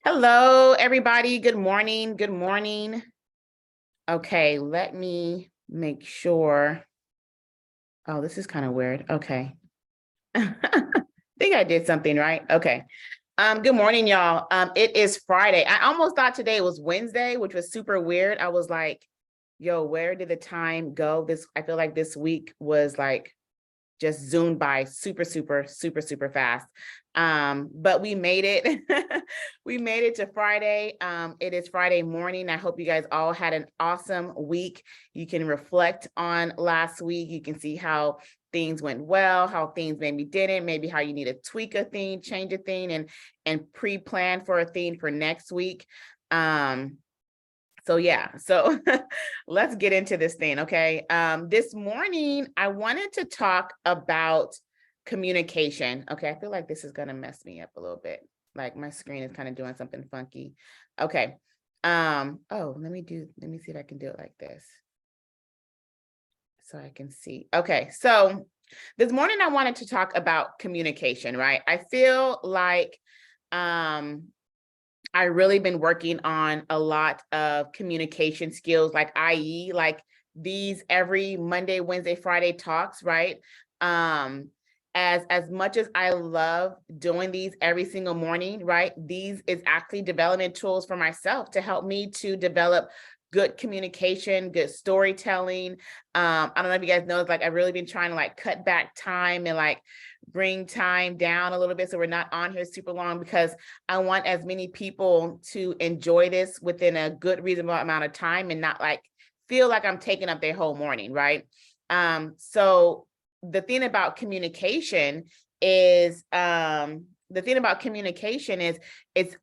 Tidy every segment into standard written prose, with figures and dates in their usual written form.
Hello, everybody. Good morning. Good morning. Okay, let me make sure. Oh, this is kind of weird. Okay. I think I did something right. Okay. Good morning, y'all. It is Friday. I almost thought today was Wednesday, which was super weird. I was like, yo, where did the time go? I feel like this week was like just zoomed by super fast. But we made it. We made it to Friday. It is Friday morning. I hope you guys all had an awesome week. You can reflect on last week. You can see how things went well, how things maybe didn't, maybe how you need to tweak a thing, change a thing, and pre-plan for a thing for next week. So yeah, so let's get into this thing, okay? This morning, I wanted to talk about communication. Okay, I feel like this is gonna mess me up a little bit. Like my screen is kind of doing something funky. Okay. Oh, let me see if I can do it like this. So I can see. Okay, so this morning I wanted to talk about communication, right? I feel like I really been working on a lot of communication skills, like i.e. like these every Monday, Wednesday, Friday talks, right? As much as I love doing these every single morning, right? These is actually development tools for myself to help me to develop good communication, good storytelling. I don't know if you guys know, it's like I've really been trying to like cut back time and like bring time down a little bit so we're not on here super long, because I want as many people to enjoy this within a good reasonable amount of time and not like feel like I'm taking up their whole morning, right? So the thing about communication is it's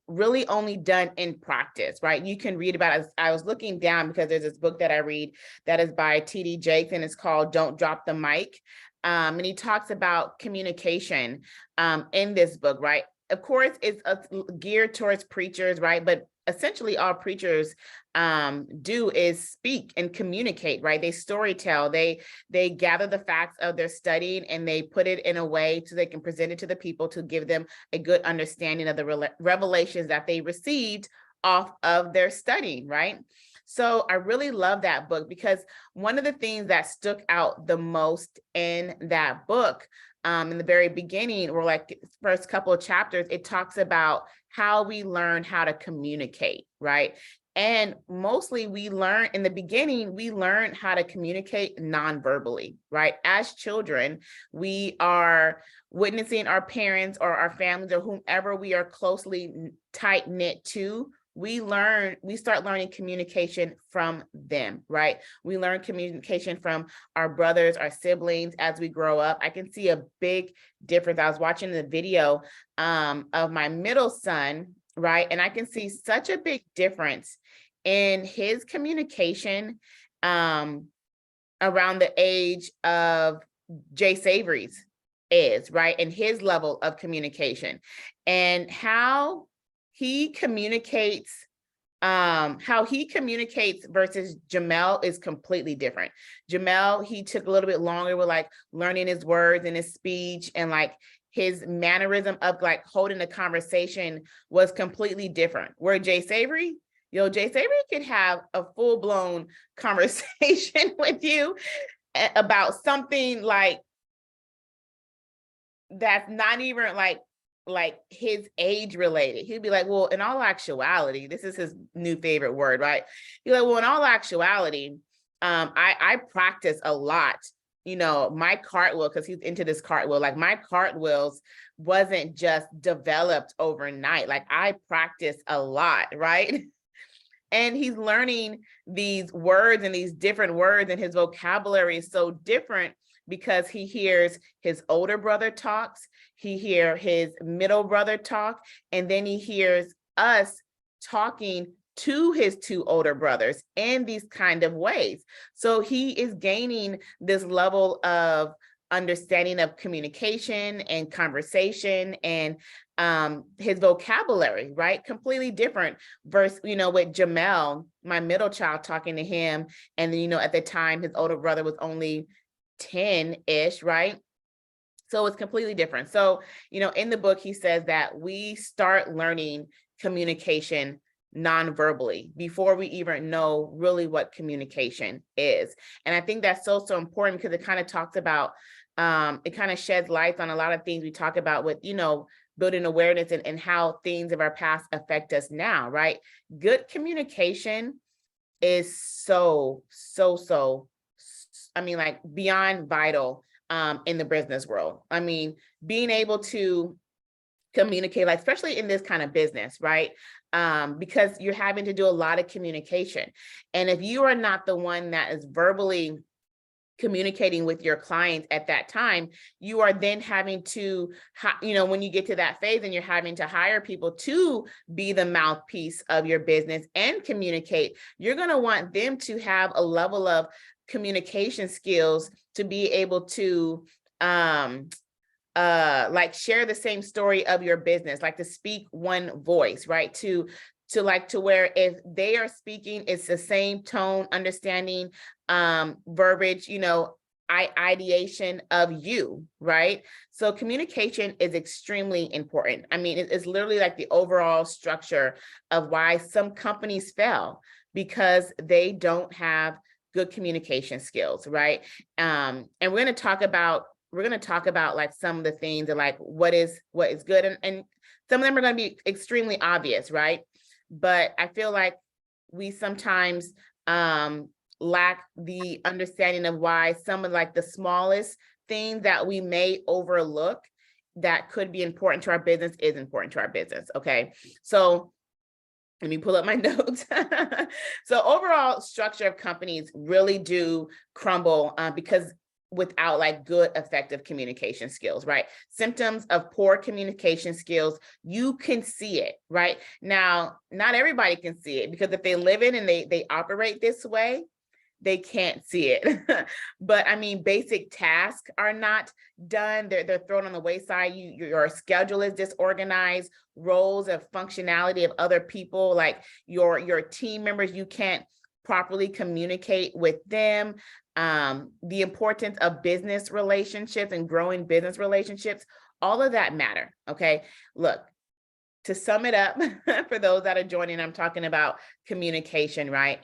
really only done in practice, right? You can read about it. I was looking down because there's this book that I read that is by T.D. Jakes, and it's called Don't Drop the Mic. And he talks about communication in this book, right? Of course, it's geared towards preachers, right? But essentially all preachers do is speak and communicate, right? They storytell, they gather the facts of their studying and they put it in a way so they can present it to the people to give them a good understanding of the revelations that they received off of their studying, right? So I really love that book because one of the things that stuck out the most in that book, in the very beginning, or like first couple of chapters, it talks about how we learn how to communicate, right? And mostly we learn in the beginning, we learn how to communicate non-verbally, right? As children, we are witnessing our parents or our families or whomever we are closely tight knit to. We start learning communication from them, right? We learn communication from our brothers, our siblings as we grow up. I can see a big difference. I was watching the video of my middle son, right? And I can see such a big difference in his communication around the age of Jay Savory's is, right? And his level of communication and how he communicates versus Jamel is completely different. Jamel, he took a little bit longer with like learning his words and his speech, and like his mannerism of like holding a conversation was completely different. Where Jay Savory could have a full-blown conversation with you about something like that's not even like his age related. He'd be like, well, in all actuality, this is his new favorite word, right? He's like, well, in all actuality, I practice a lot. You know, my cartwheel, because he's into this cartwheel, like my cartwheels wasn't just developed overnight. Like I practice a lot, right? And he's learning these words and these different words, and his vocabulary is so different because he hears his older brother talks, he hears his middle brother talk, and then he hears us talking to his two older brothers in these kind of ways. So he is gaining this level of understanding of communication and conversation, and his vocabulary, right? Completely different versus, with Jamel, my middle child, talking to him. And then, at the time, his older brother was only 10-ish, right? So it's completely different. So, in the book, he says that we start learning communication non-verbally before we even know really what communication is. And I think that's so, so important because it kind of talks about, it kind of sheds light on a lot of things we talk about with, building awareness and how things of our past affect us now, right? Good communication is so, so, so, like beyond vital in the business world. I mean, being able to communicate, like especially in this kind of business, right? Because you're having to do a lot of communication. And if you are not the one that is verbally communicating with your clients at that time, you are then having to, when you get to that phase and you're having to hire people to be the mouthpiece of your business and communicate, you're going to want them to have a level of communication skills to be able to like share the same story of your business, like to speak one voice, right? To where if they are speaking, it's the same tone, understanding, verbiage, ideation of you, right? So communication is extremely important. I mean, it's literally like the overall structure of why some companies fail, because they don't have good communication skills, right? And we're going to talk about like some of the things and like what is good, and some of them are going to be extremely obvious, right? But I feel like we sometimes lack the understanding of why some of like the smallest things that we may overlook that could be important to our business is important to our business. Okay, so let me pull up my notes. So overall structure of companies really do crumble because without like good, effective communication skills, right? Symptoms of poor communication skills, you can see it, right? Now, not everybody can see it, because if they live in and they operate this way, they can't see it. But I mean, basic tasks are not done. They're thrown on the wayside. Your schedule is disorganized. Roles of functionality of other people, like your team members, you can't properly communicate with them. The importance of business relationships and growing business relationships, all of that matter. Okay, look, to sum it up, for those that are joining, I'm talking about communication, right?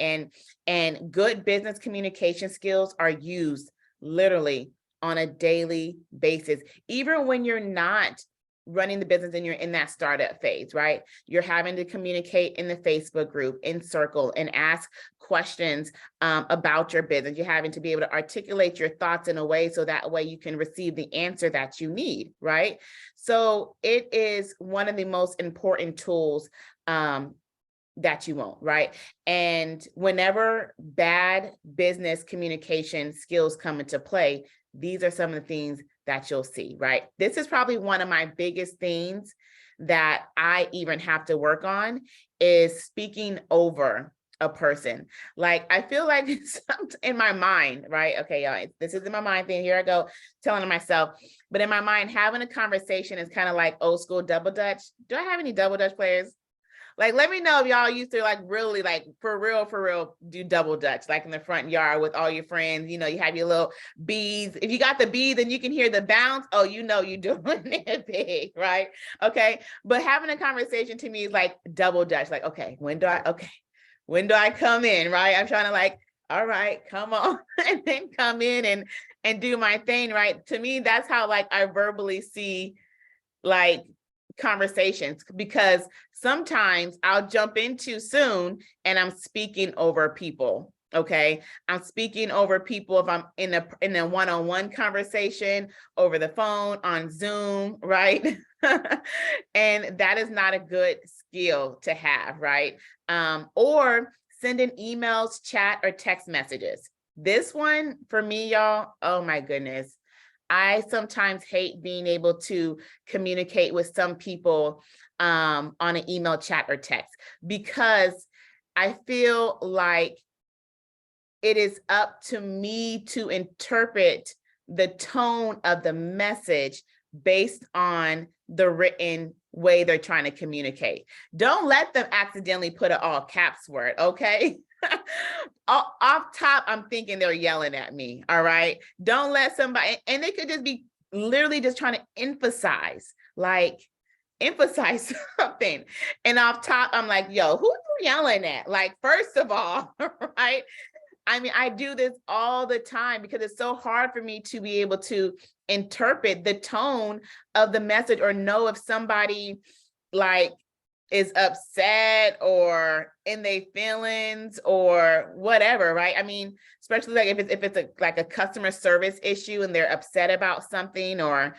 And good business communication skills are used literally on a daily basis, even when you're not running the business and you're in that startup phase, right? You're having to communicate in the Facebook group, in Circle, and ask questions about your business. You're having to be able to articulate your thoughts in a way so that way you can receive the answer that you need, right? So it is one of the most important tools that you won't, right? And whenever bad business communication skills come into play, these are some of the things that you'll see, right? This is probably one of my biggest things that I even have to work on, is speaking over a person. Like, I feel like in my mind, right? Okay, y'all, this is in my mind thing. Here I go telling myself, but in my mind, having a conversation is kind of like old school double dutch. Do I have any double dutch players? Like, let me know if y'all used to like really like for real do double dutch, like in the front yard with all your friends. You have your little beads. If you got the beads and you can hear the bounce, oh, you're doing it big, right? Okay. But having a conversation to me is like double dutch. Like, okay, when do I come in, right? I'm trying to like, all right, come on, and then come in and do my thing, right? To me, that's how like I verbally see like conversations, because sometimes I'll jump in too soon and I'm speaking over people. Okay, I'm speaking over people if I'm in a one-on-one conversation, over the phone, on Zoom, right? And that is not a good skill to have, right? Or sending emails, chat, or text messages. This one for me, y'all, oh my goodness. I sometimes hate being able to communicate with some people on an email, chat, or text, because I feel like it is up to me to interpret the tone of the message based on the written way they're trying to communicate. Don't let them accidentally put an all caps word, okay? Off top, I'm thinking they're yelling at me, all right? Don't let somebody, and they could just be literally just trying to emphasize something. And off top, I'm like, yo, who you yelling at? Like, first of all, right? I mean, I do this all the time because it's so hard for me to be able to interpret the tone of the message or know if somebody like is upset or in their feelings or whatever, right? I mean, especially like if it's like a customer service issue and they're upset about something or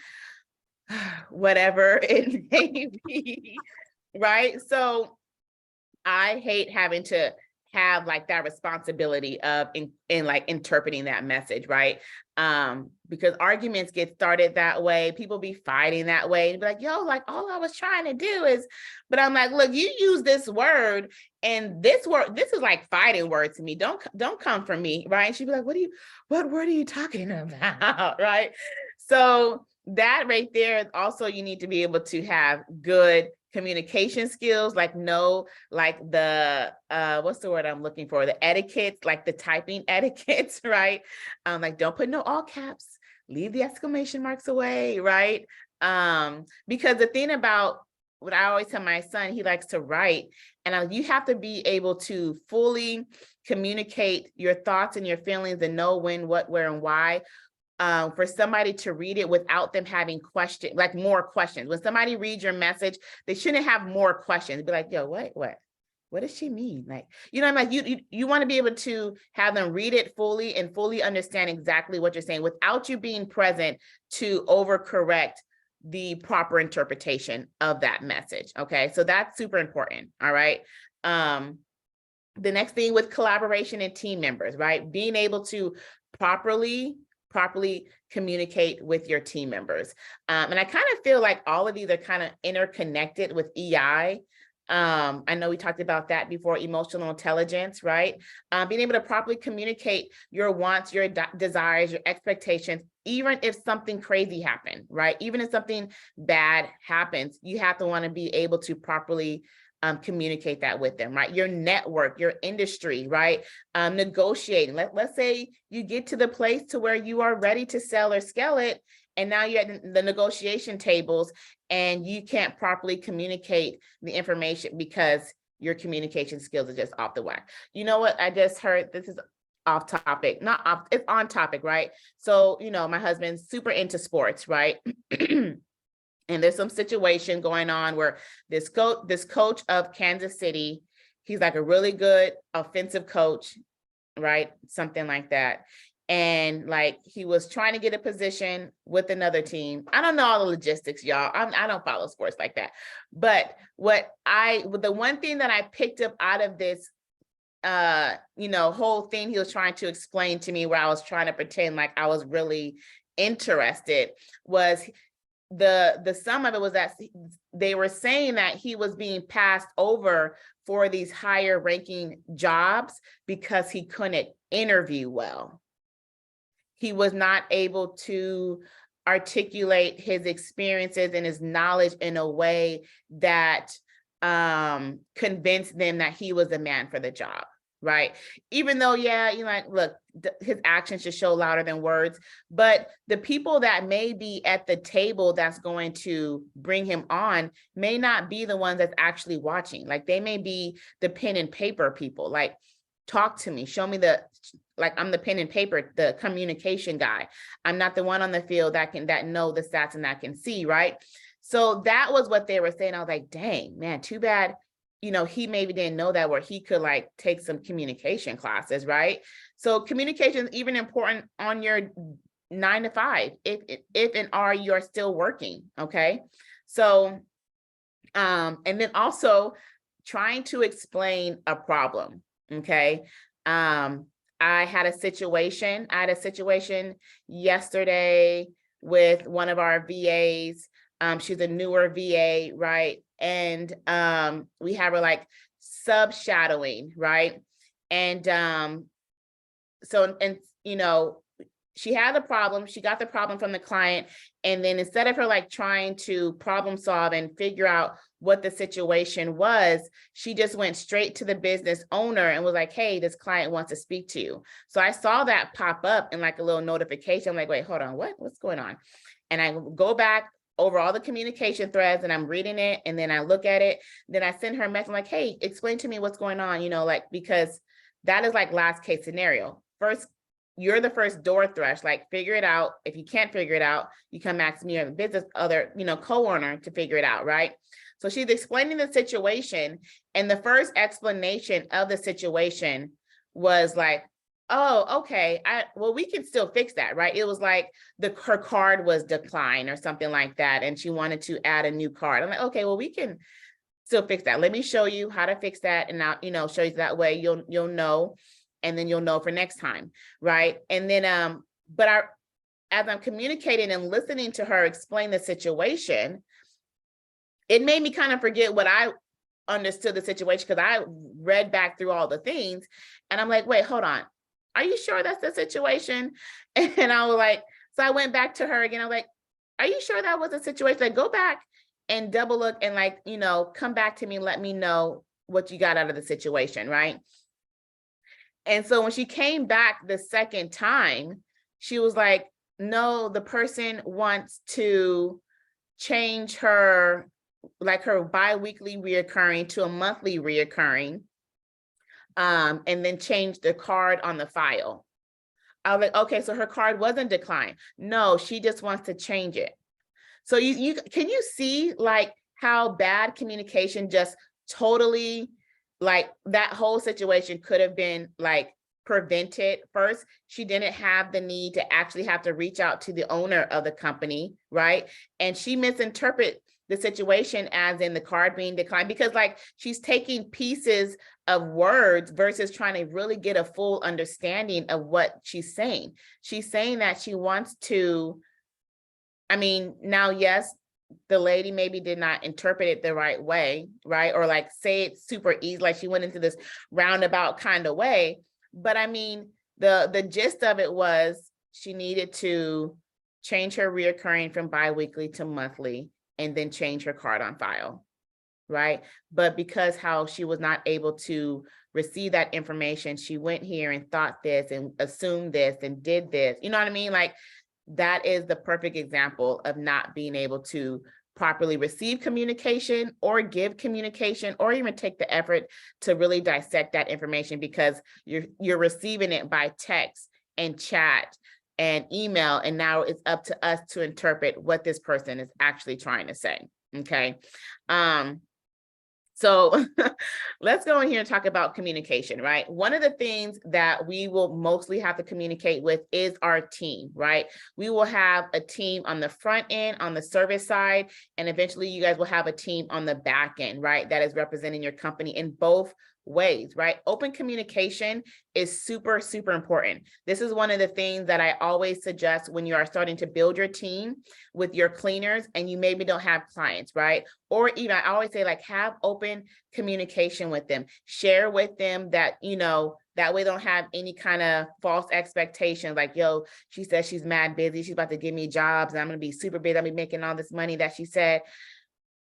whatever it may be, right? So I hate having to have like that responsibility of in like interpreting that message, right? Because arguments get started that way, people be fighting that way and be like, yo, like all I was trying to do is, but I'm like, look, you use this word and this word, this is like fighting word to me. Don't come from me, right? And she'd be like, what word are you talking about? Right? So that right there, also you need to be able to have good communication skills, like know like the what's the word I'm looking for, the etiquette, like the typing etiquettes, right? Like don't put no all caps, leave the exclamation marks away, right? Because the thing about what I always tell my son, he likes to write, and you have to be able to fully communicate your thoughts and your feelings and know when, what, where, and why. For somebody to read it without them having questions, like more questions. When somebody reads your message, they shouldn't have more questions. Be like, yo, what does she mean? Like, you know, I'm like, you want to be able to have them read it fully and fully understand exactly what you're saying without you being present to overcorrect the proper interpretation of that message. Okay, so that's super important. All right. The next thing with collaboration and team members, right? Being able to properly communicate with your team members. And I kind of feel like all of these are kind of interconnected with EI. I know we talked about that before, emotional intelligence, right? Being able to properly communicate your wants, your desires, your expectations, even if something crazy happened, right? Even if something bad happens, you have to want to be able to properly communicate that with them, right? Your network, your industry, right? Negotiating. Let's say you get to the place to where you are ready to sell or scale it, and now you're at the negotiation tables and you can't properly communicate the information because your communication skills are just off the whack. You know what? I just heard, this is off topic, not off, it's on topic, right? So, you know, my husband's super into sports, right? And there's some situation going on where this coach of Kansas City, he's like a really good offensive coach, right? Something like that. And like he was trying to get a position with another team. I don't know all the logistics, y'all. I don't follow sports like that. But the one thing that I picked up out of this you know, whole thing he was trying to explain to me, where I was trying to pretend like I was really interested, was the sum of it was that they were saying that he was being passed over for these higher ranking jobs because he couldn't interview well. He was not able to articulate his experiences and his knowledge in a way that convinced them that he was the man for the job. Right. Even though, yeah, you know, like, look, his actions should show louder than words, but the people that may be at the table that's going to bring him on may not be the ones that's actually watching. Like they may be the pen and paper people. Like, talk to me, show me like I'm the pen and paper, the communication guy. I'm not the one on the field that know the stats and that can see, right? So that was what they were saying. I was like, dang, man, too bad. You know, he maybe didn't know that, where he could like take some communication classes, right? So communication is even important on your 9 to 5, if and are you are still working, okay? So, and then also trying to explain a problem, okay? I had a situation yesterday with one of our VAs. She's a newer VA, right? And we have her like sub-shadowing, right? And so, and you know, she had a problem, she got the problem from the client, and then instead of her like trying to problem solve and figure out what the situation was, she just went straight to the business owner and was like, hey, this client wants to speak to you. So I saw that pop up in like a little notification. I'm like, wait, hold on, what's going on? and I go back over all the communication threads and I'm reading it, and then I look at it, then I send her a message like, hey, explain to me what's going on, like, because that is like last case scenario. First, you're the first door thrush, like figure it out. If you can't figure it out, you come ask me or the business other, co-owner to figure it out, right? So she's explaining the situation, and the first explanation of the situation was like, oh, okay, well, we can still fix that, right? It was like her card was declined or something like that, and she wanted to add a new card. I'm like, okay, well, we can still fix that. Let me show you how to fix that, and I'll, show you that way you'll know, and then you'll know for next time, right? And then, as I'm communicating and listening to her explain the situation, it made me kind of forget what I understood the situation, because I read back through all the things, and I'm like, wait, hold on. Are you sure that's the situation? And I was like, so I went back to her again. I was like, are you sure that was the situation? Like, go back and double look and like, come back to me and let me know what you got out of the situation, right? And so when she came back the second time, she was like, no, the person wants to change her, like her bi-weekly reoccurring to a monthly reoccurring, and then change the card on the file. I was like, okay, so her card wasn't declined. No, she just wants to change it. So you can you see like how bad communication just totally, like that whole situation could have been like prevented. First, she didn't have the need to actually have to reach out to the owner of the company, right? And she misinterpreted the situation as in the card being declined, because like she's taking pieces of words versus trying to really get a full understanding of what she's saying. She's saying that she wants to, now, yes, the lady maybe did not interpret it the right way, right? Or like say it super easy, like she went into this roundabout kind of way. But the gist of it was she needed to change her reoccurring from biweekly to monthly, and then change her card on file, right? But because how she was not able to receive that information, she went here and thought this and assumed this and did this, you know what I mean? Like that is the perfect example of not being able to properly receive communication or give communication, or even take the effort to really dissect that information, because you're receiving it by text and chat and email, and now it's up to us to interpret what this person is actually trying to say. Okay. So let's go in here and talk about communication, right? One of the things that we will mostly have to communicate with is our team, right? We will have a team on the front end, on the service side, and eventually you guys will have a team on the back end, right? That is representing your company in both ways, right? Open communication is super, super important. This is one of the things that I always suggest when you are starting to build your team with your cleaners and you maybe don't have clients, right? Or even I always say like have open communication with them, share with them that, that way they don't have any kind of false expectations like, yo, she says she's mad busy. She's about to give me jobs and I'm going to be super busy. I'll be making all this money that she said.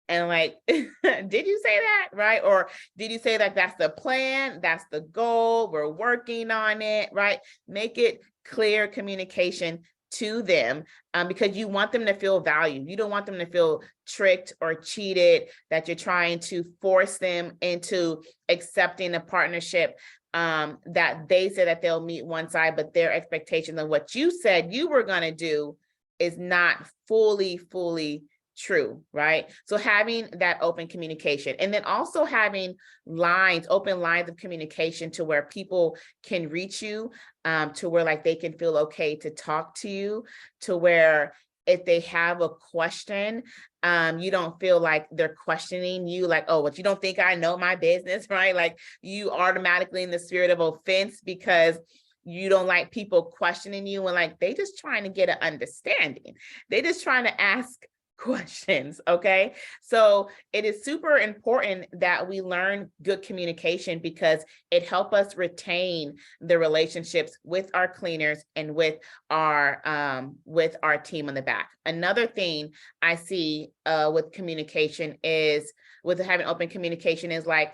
And like, did you say that, right? Or did you say that that's the plan, that's the goal, we're working on it, right? Make it clear communication to them, because you want them to feel valued. You don't want them to feel tricked or cheated, that you're trying to force them into accepting a partnership that they said that they'll meet one side, but their expectations of what you said you were going to do is not fully true, right? So having that open communication, and then also having open lines of communication to where people can reach you, to where like they can feel okay to talk to you, to where if they have a question, you don't feel like they're questioning you, like, oh, but you don't think I know my business, right? Like you automatically in the spirit of offense because you don't like people questioning you, and like they just trying to get an understanding. They just trying to ask questions. Okay. So it is super important that we learn good communication, because it helps us retain the relationships with our cleaners and with our team on the back. Another thing I see with communication is, with having open communication, is like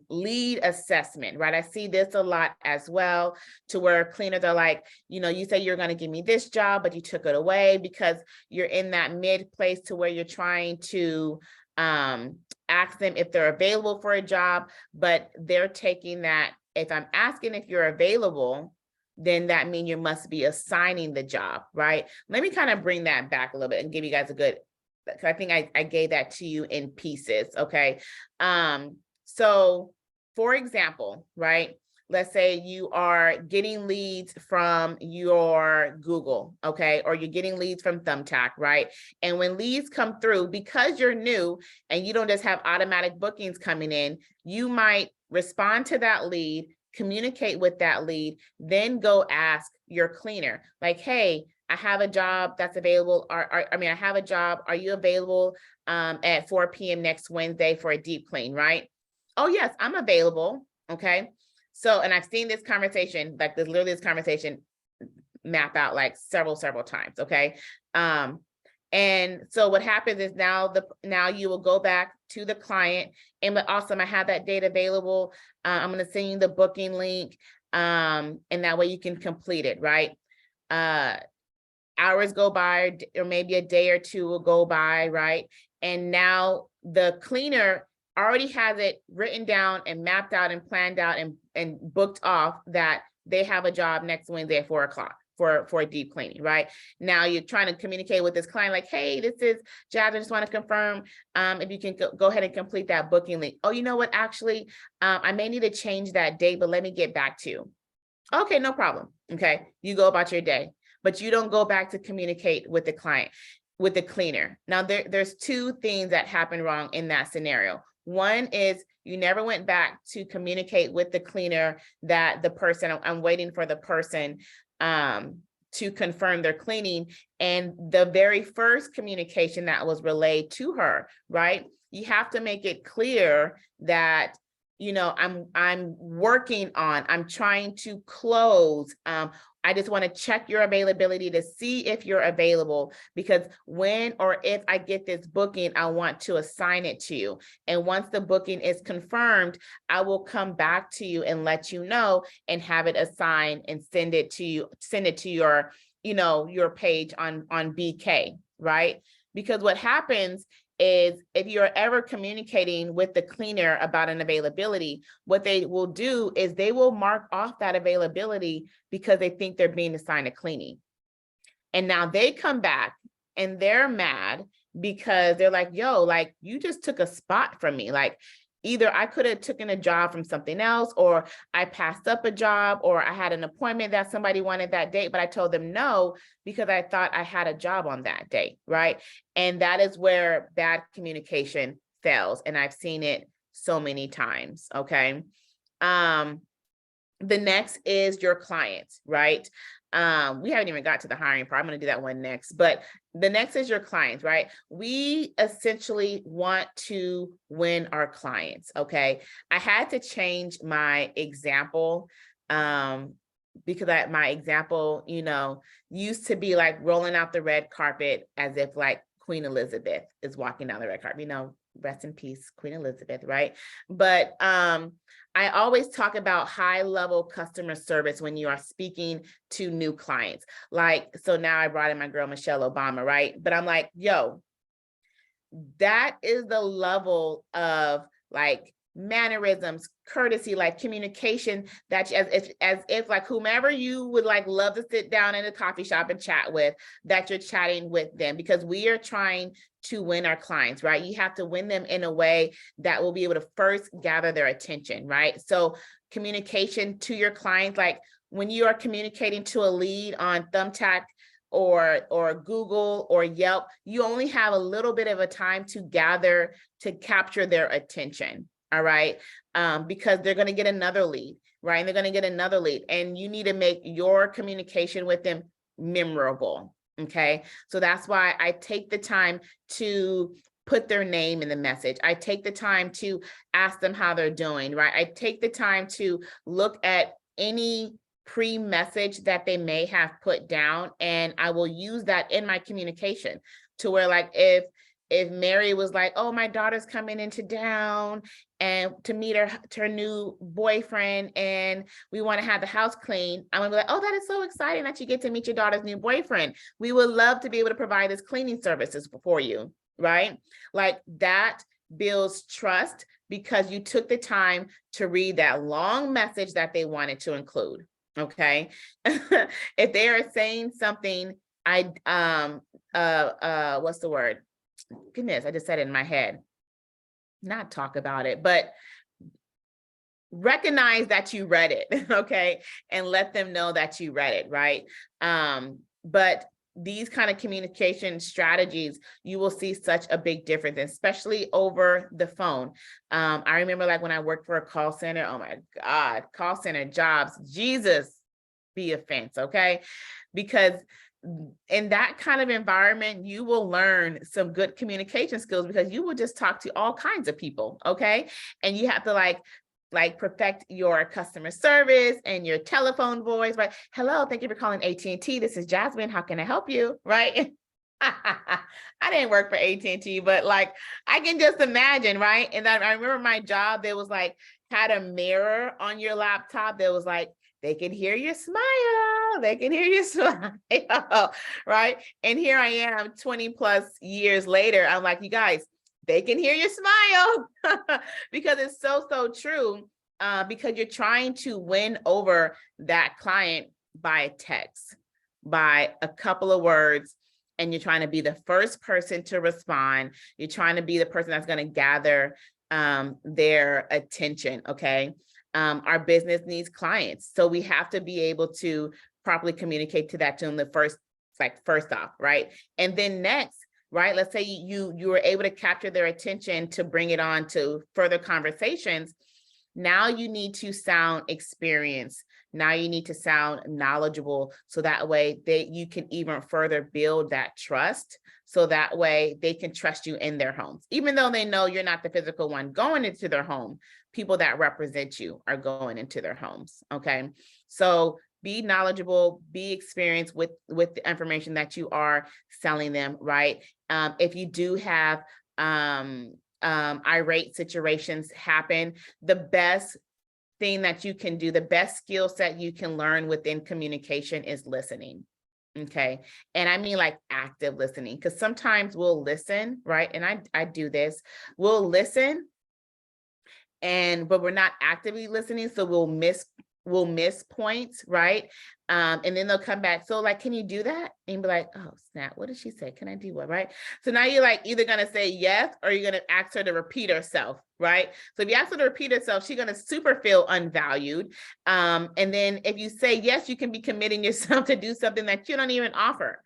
lead assessment, right? I see this a lot as well, to where cleaners are like, you say you're going to give me this job, but you took it away, because you're in that mid place to where you're trying to ask them if they're available for a job, but they're taking that, if I'm asking if you're available, then that means you must be assigning the job, right? Let me kind of bring that back a little bit and give you guys a good, because I think I gave that to you in pieces, okay? So for example, right, let's say you are getting leads from your Google, okay, or you're getting leads from Thumbtack, right? And when leads come through, because you're new and you don't just have automatic bookings coming in, you might respond to that lead, communicate with that lead, then go ask your cleaner, like, hey, I have a job that's available. I have a job. Are you available at 4 p.m. next Wednesday for a deep clean, right? Oh, yes, I'm available. Okay. So, and I've seen this conversation, like this conversation map out like several times. Okay. And so what happens is now you will go back to the client, and but awesome, I have that date available. I'm going to send you the booking link. And that way you can complete it, right? Hours go by, or maybe a day or two will go by, right? And now the cleaner already has it written down and mapped out and planned out and booked off that they have a job next Wednesday at 4 o'clock for a deep cleaning, right? Now you're trying to communicate with this client like, hey, this is Jazz, I just want to confirm if you can go ahead and complete that booking link. Oh, you know what, actually, I may need to change that date, but let me get back to you. Okay, no problem. Okay, you go about your day, but you don't go back to communicate with the client, with the cleaner. Now there's two things that happen wrong in that scenario. One is you never went back to communicate with the cleaner that the person, I'm waiting for the person to confirm their cleaning. And the very first communication that was relayed to her, right? You have to make it clear that, I'm working on, I'm trying to close. I just want to check your availability to see if you're available, because when or if I get this booking, I want to assign it to you. And once the booking is confirmed, I will come back to you and let you know and have it assigned and send it to you, send it to your, your page on BK, right? Because what happens is if you're ever communicating with the cleaner about an availability, what they will do is they will mark off that availability because they think they're being assigned a cleaning. And now they come back and they're mad because they're like, yo, like you just took a spot from me. Like either I could have taken a job from something else, or I passed up a job, or I had an appointment that somebody wanted that date, but I told them no because I thought I had a job on that day, right? And that is where bad communication fails. And I've seen it so many times, okay? The next is your clients, right? We haven't even got to the hiring part. I'm going to do that one next, but the next is your clients, right? We essentially want to win our clients. Okay. I had to change my example, because my example, used to be like rolling out the red carpet as if like Queen Elizabeth is walking down the red carpet, rest in peace, Queen Elizabeth, right? But, I always talk about high level customer service when you are speaking to new clients. Like, so now I brought in my girl, Michelle Obama, right? But I'm like, yo, that is the level of like mannerisms, courtesy, like communication that as if like whomever you would like love to sit down in a coffee shop and chat with, that you're chatting with them, because we are trying to win our clients, right? You have to win them in a way that will be able to first gather their attention, right? So communication to your clients, like when you are communicating to a lead on Thumbtack or Google or Yelp, you only have a little bit of a time to capture their attention. All right. Because they're going to get another lead, right? And they're going to get another lead, and you need to make your communication with them memorable. Okay. So that's why I take the time to put their name in the message. I take the time to ask them how they're doing, right? I take the time to look at any pre-message that they may have put down, and I will use that in my communication to where like if if Mary was like, oh, my daughter's coming into town and to meet her new boyfriend, and we want to have the house clean, I'm gonna be like, oh, that is so exciting that you get to meet your daughter's new boyfriend. We would love to be able to provide this cleaning services for you, right? Like that builds trust because you took the time to read that long message that they wanted to include. Okay. If they are saying something, what's the word? Goodness, I just said it in my head. Not talk about it, but recognize that you read it, okay? And let them know that you read it, right? But these kind of communication strategies, you will see such a big difference, especially over the phone. I remember like when I worked for a call center, oh my God, call center jobs, Jesus, be offense, okay? Because in that kind of environment, you will learn some good communication skills because you will just talk to all kinds of people, okay? And you have to like perfect your customer service and your telephone voice, right? Hello, thank you for calling AT&T. This is Jasmine. How can I help you, right? I didn't work for AT&T, but like I can just imagine, right? And I remember my job, there was like, had a mirror on your laptop that was like, they can hear your smile. They can hear you smile, right? And here I am 20 plus years later. I'm like, you guys, they can hear you smile because it's so true. Because you're trying to win over that client by a text, by a couple of words, and you're trying to be the first person to respond. You're trying to be the person that's going to gather their attention, okay? Our business needs clients. So we have to be able to properly communicate to that to them first off, right? And then next, right? Let's say you were able to capture their attention to bring it on to further conversations. Now you need to sound experienced. Now you need to sound knowledgeable. So that way you can even further build that trust. So that way they can trust you in their homes, even though they know you're not the physical one going into their home. People that represent you are going into their homes. Okay. So be knowledgeable, be experienced with the information that you are selling them, right? If you do have irate situations happen, the best thing that you can do, the best skill set you can learn within communication is listening. Okay. And I mean like active listening, because sometimes we'll listen, right? And I do this, we'll listen but we're not actively listening. So we'll miss points, right? And then they'll come back. So like, can you do that? And be like, oh snap, what did she say? Can I do what, right? So now you're like either gonna say yes, or you're gonna ask her to repeat herself, right? So if you ask her to repeat herself, she's gonna super feel unvalued. And then if you say yes, you can be committing yourself to do something that you don't even offer.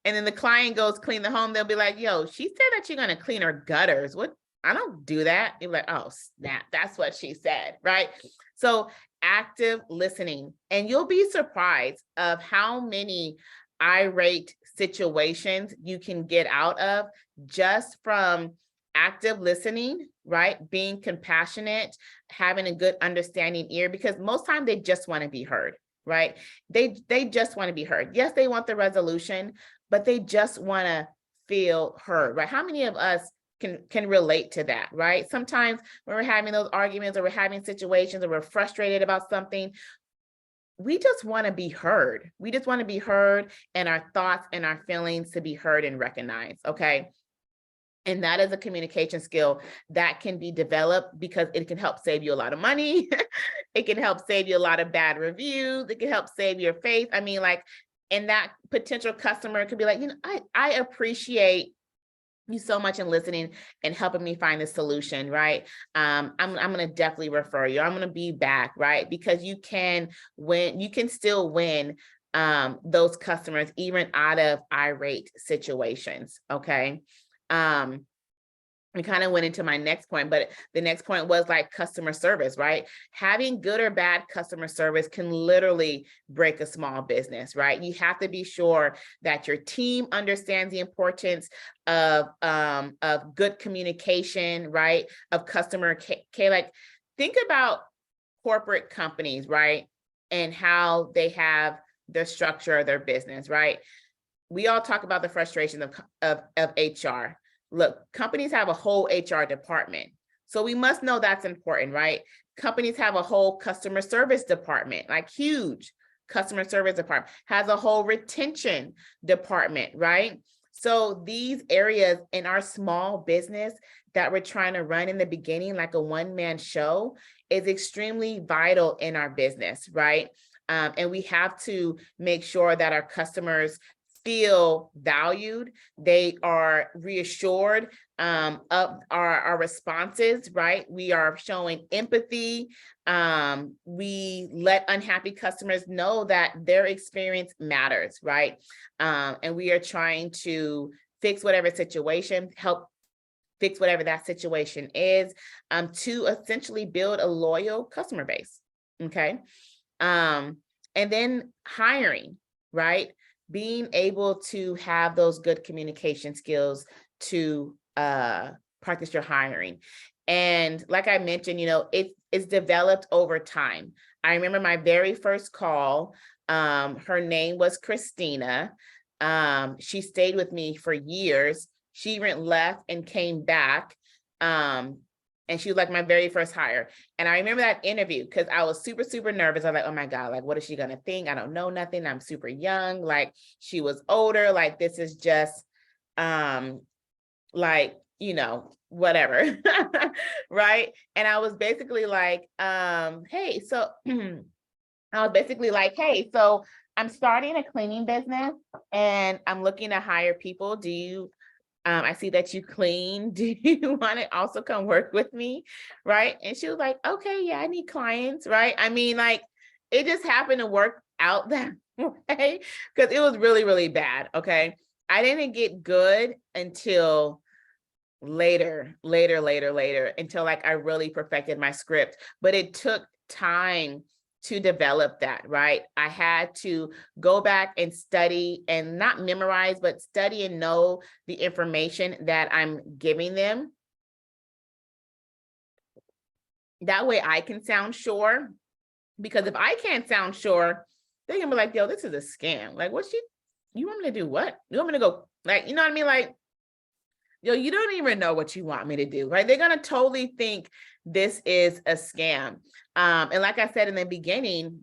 And then the client goes clean the home, they'll be like, yo, she said that you're gonna clean her gutters. What? I don't do that. You're like, oh snap, that's what she said, right? So active listening, and you'll be surprised of how many irate situations you can get out of just from active listening, right? Being compassionate, having a good understanding ear, because most times they just want to be heard, right? They just want to be heard. Yes, they want the resolution, but they just want to feel heard, right? How many of us can relate to that, right? Sometimes when we're having those arguments or we're having situations or we're frustrated about something, we just want to be heard. We just want to be heard, and our thoughts and our feelings to be heard and recognized, okay? And that is a communication skill that can be developed because it can help save you a lot of money. It can help save you a lot of bad reviews. It can help save your face. I mean, like, and that potential customer could be like, you know, I appreciate you so much in listening and helping me find a solution, right? I'm going to definitely refer you. I'm going to be back, right? Because you can win, you can still win those customers even out of irate situations, okay? We kind of went into my next point, but the next point was like customer service, right? Having good or bad customer service can literally break a small business, right? You have to be sure that your team understands the importance of good communication, right? Of customer care. Like, think about corporate companies, right? And how they have their structure of their business, right? We all talk about the frustration of HR. look, companies have a whole HR department. So we must know that's important, right? Companies have a whole customer service department, like huge customer service department, has a whole retention department, right? So these areas in our small business that we're trying to run in the beginning, like a one-man show, is extremely vital in our business, right? And we have to make sure that our customers feel valued, they are reassured of our responses, right? We are showing empathy. We let unhappy customers know that their experience matters, right? And we are trying to fix whatever situation, help fix whatever that situation is, to essentially build a loyal customer base, okay? And then hiring, right? Being able to have those good communication skills to practice your hiring. And like I mentioned, it's developed over time. I remember my very first call, her name was Christina. She stayed with me for years. She even left and came back. And she was like my very first hire. And I remember that interview because I was super, super nervous. I was like, oh my God, like, what is she going to think? I don't know nothing. I'm super young. Like, she was older. Like, this is just, like, whatever. Right. And I was basically like, hey, so I'm starting a cleaning business and I'm looking to hire people. Do you, I see that you clean. Do you want to also come work with me? Right. And she was like, okay, yeah, I need clients. Right. I mean, like, it just happened to work out that way because it was really, really bad. Okay. I didn't get good until later, until like I really perfected my script, but it took time to develop that, right? I had to go back and study and not memorize, but study and know the information that I'm giving them. That way I can sound sure, because if I can't sound sure, they're gonna be like, yo, this is a scam. Like, you want me to do what? You want me to go, like, you know what I mean? Like, yo, you don't even know what you want me to do, right? They're gonna totally think this is a scam. And like I said in the beginning,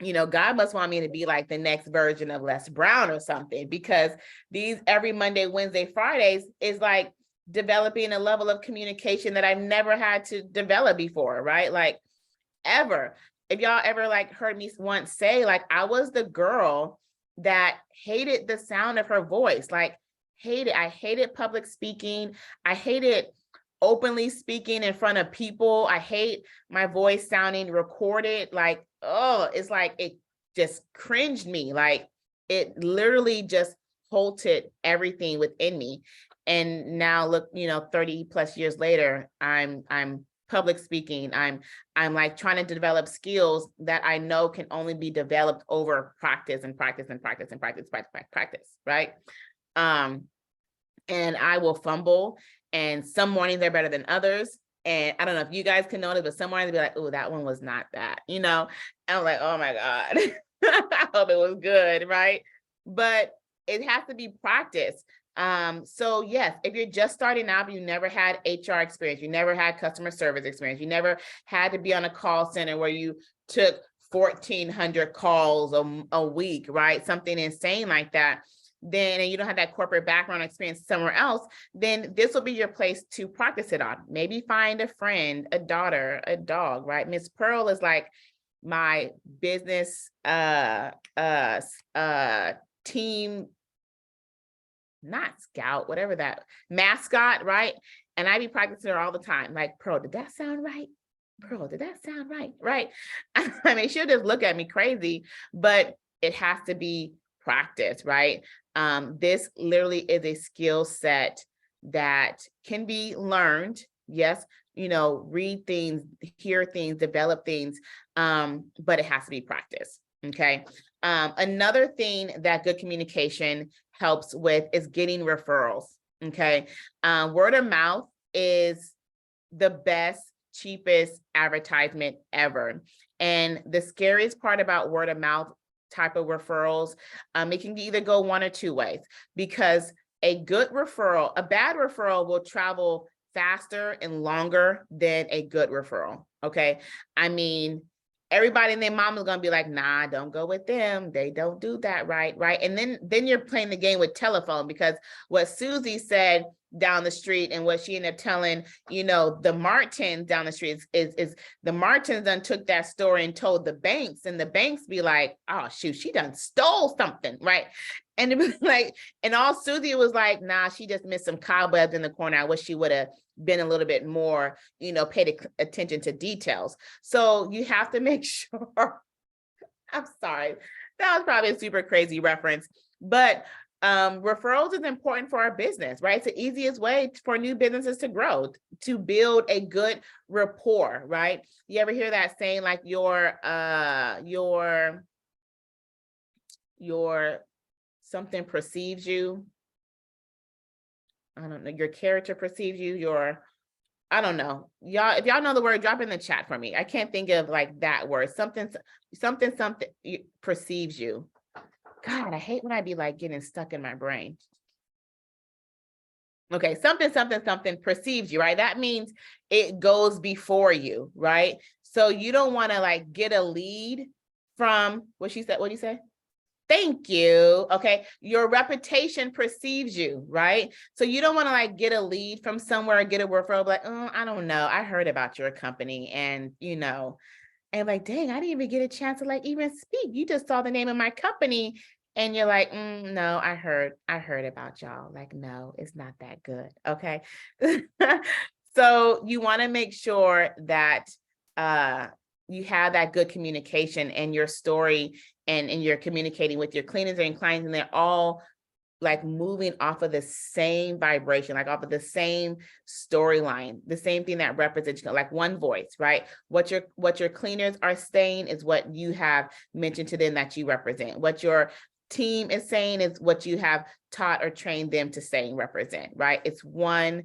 God must want me to be like the next version of Les Brown or something, because these every Monday, Wednesday, Fridays is like developing a level of communication that I've never had to develop before, right? Like, ever. If y'all ever like heard me once say, like, I was the girl that hated the sound of her voice, like I hated public speaking. I hated openly speaking in front of people. I hate my voice sounding recorded. Like, oh, it's like it just cringed me. Like, it literally just halted everything within me. And now look, 30 plus years later, I'm public speaking. I'm like trying to develop skills that I know can only be developed over practice and practice and practice and practice, right? And I will fumble, and some mornings they're better than others. And I don't know if you guys can notice, but some mornings be like, oh, that one was not that, And I'm like, oh my God, I hope it was good, right? But it has to be practice. So yes, if you're just starting out, you never had HR experience, you never had customer service experience, you never had to be on a call center where you took 1,400 calls a week, right? Something insane like that. Then, and you don't have that corporate background experience somewhere else, then this will be your place to practice it on. Maybe find a friend, a daughter, a dog, right? Miss Pearl is like my business team, not scout, whatever that mascot, right? And I be practicing her all the time. Like, Pearl, did that sound right? Pearl, did that sound right? Right. I mean, she'll just look at me crazy, but it has to be practice, right? This literally is a skill set that can be learned. Yes, read things, hear things, develop things, but it has to be practice. Okay. Another thing that good communication helps with is getting referrals. Okay. Word of mouth is the best, cheapest advertisement ever. And the scariest part about word of mouth type of referrals, it can either go one or two ways, because a good referral, a bad referral will travel faster and longer than a good referral. Okay. I mean, everybody and their mom is going to be like, nah, don't go with them. They don't do that right. Right. And then you're playing the game with telephone, because what Susie said down the street and what she ended up telling, the Martins down the street is the Martins done took that story and told the banks, and the banks be like, oh shoot, she done stole something. Right. And it was like, and all Susie was like, nah, she just missed some cobwebs in the corner. I wish she would have been a little bit more, paid attention to details. So you have to make sure. I'm sorry. That was probably a super crazy reference, but referrals is important for our business, right? It's the easiest way for new businesses to grow, to build a good rapport, right? You ever hear that saying, like your something perceives you? I don't know, your character perceives you, I don't know. Y'all, if y'all know the word, drop in the chat for me. I can't think of like that word. Something perceives you. God, I hate when I be like getting stuck in my brain. Okay, something perceives you, right? That means it goes before you, right? So you don't want to like get a lead from what she said. What do you say? Thank you. Okay. Your reputation perceives you, right? So you don't want to like get a lead from somewhere, get a referral, like, oh, I don't know. I heard about your company, and and like, dang, I didn't even get a chance to like even speak. You just saw the name of my company and you're like, no, I heard about y'all. Like, no, it's not that good. Okay. So you want to make sure that you have that good communication and your story, and you're communicating with your cleaners and clients, and they're all like moving off of the same vibration, like off of the same storyline, the same thing that represents, like one voice, right? What your cleaners are saying is what you have mentioned to them that you represent. What your team is saying is what you have taught or trained them to say and represent, right? It's one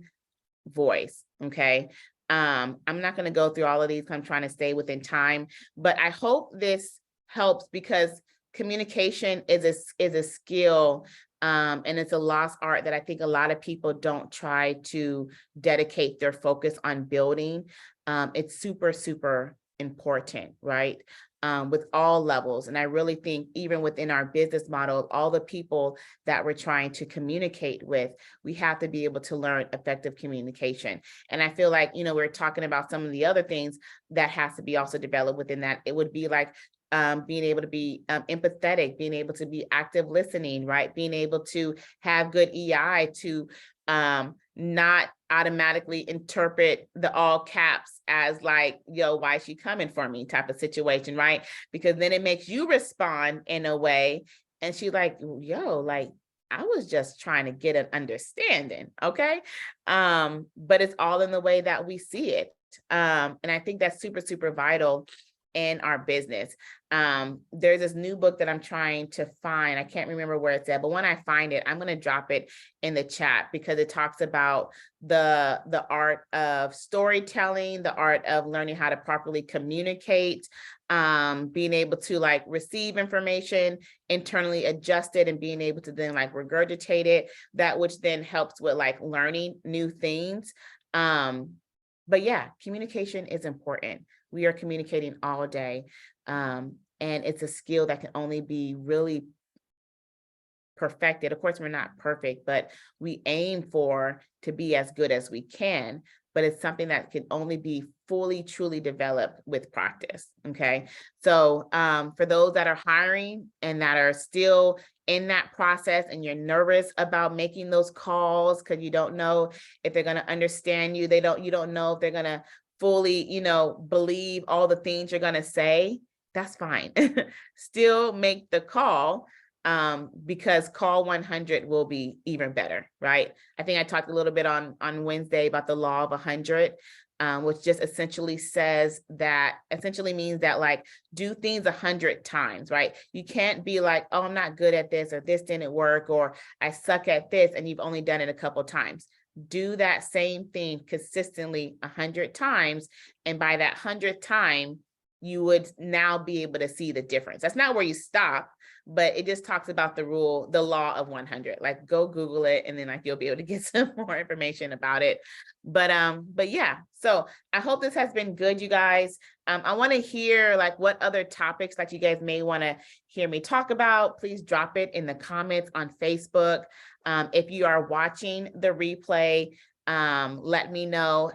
voice. Okay. I'm not going to go through all of these. I'm trying to stay within time, but I hope this helps, because communication is a skill, and it's a lost art that I think a lot of people don't try to dedicate their focus on building. It's super, super important, right? With all levels. And I really think even within our business model, all the people that we're trying to communicate with, we have to be able to learn effective communication. And I feel like, we're talking about some of the other things that has to be also developed within that. It would be like being able to be empathetic, being able to be active listening, right? Being able to have good EI, to not automatically interpret the all caps as like, yo, why is she coming for me type of situation, right? Because then it makes you respond in a way, and she's like, yo, like, I was just trying to get an understanding, okay? But it's all in the way that we see it. And I think that's super, super vital in our business. There's this new book that I'm trying to find. I can't remember where it's at, but when I find it, I'm going to drop it in the chat, because it talks about the art of storytelling, the art of learning how to properly communicate, being able to like receive information, internally adjust it, and being able to then like regurgitate it, that which then helps with like learning new things. But yeah, communication is important. We are communicating all day. And it's a skill that can only be really perfected. Of course, we're not perfect, but we aim for to be as good as we can. But it's something that can only be fully, truly developed with practice. Okay. So for those that are hiring and that are still in that process, and you're nervous about making those calls because you don't know if they're going to understand you, you don't know if they're going to fully, believe all the things you're going to say, that's fine. Still make the call, because call 100 will be even better, right? I think I talked a little bit on Wednesday about the law of 100, which just essentially means that like do things 100 times, right? You can't be like, oh, I'm not good at this, or this didn't work, or I suck at this, and you've only done it a couple times. Do that same thing consistently 100 times. And by that 100th time, you would now be able to see the difference. That's not where you stop, but it just talks about the law of 100. Like, go Google it, and then like you'll be able to get some more information about it. But yeah, so I hope this has been good, you guys. I want to hear like what other topics like you guys may want to hear me talk about. Please drop it in the comments on Facebook. If you are watching the replay, let me know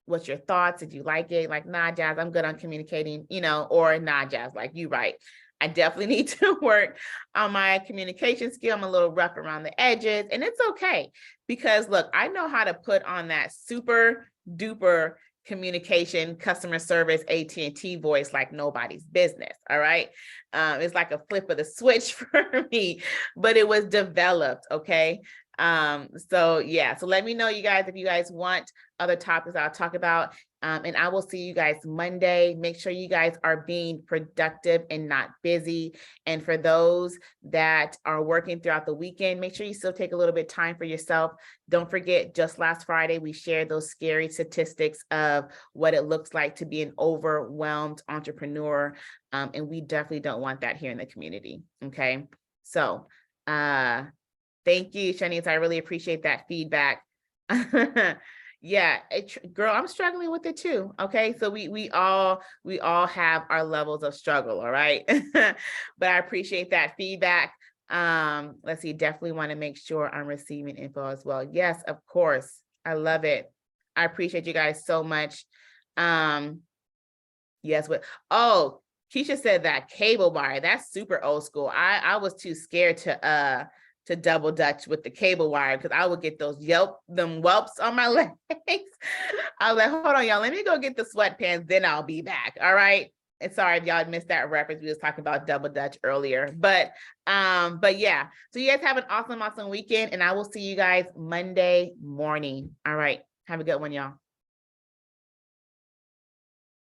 what's your thoughts. Did you like it? Like, nah, Jazz, I'm good on communicating, or nah, Jazz, like, you right. I definitely need to work on my communication skill. I'm a little rough around the edges, and it's okay, because look, I know how to put on that super duper communication, customer service, AT&T voice like nobody's business. All right. It's like a flip of the switch for me, but it was developed. Okay. So yeah, so let me know, you guys, if you guys want other topics I'll talk about. And I will see you guys Monday. Make sure you guys are being productive and not busy. And for those that are working throughout the weekend, make sure you still take a little bit of time for yourself. Don't forget, just last Friday, we shared those scary statistics of what it looks like to be an overwhelmed entrepreneur. And we definitely don't want that here in the community. Okay. So, thank you, Shanice. I really appreciate that feedback. Yeah, girl, I'm struggling with it too. Okay, so we all have our levels of struggle. All right, but I appreciate that feedback. Let's see. Definitely want to make sure I'm receiving info as well. Yes, of course. I love it. I appreciate you guys so much. Yes, Keisha said that cable wire. That's super old school. I was too scared to double dutch with the cable wire, because I would get those whelps on my legs. I was like, hold on, y'all, let me go get the sweatpants, then I'll be back. All right. And sorry if y'all missed that reference. We was talking about double dutch earlier, but yeah. So you guys have an awesome weekend, and I will see you guys Monday morning. All right. Have a good one, y'all.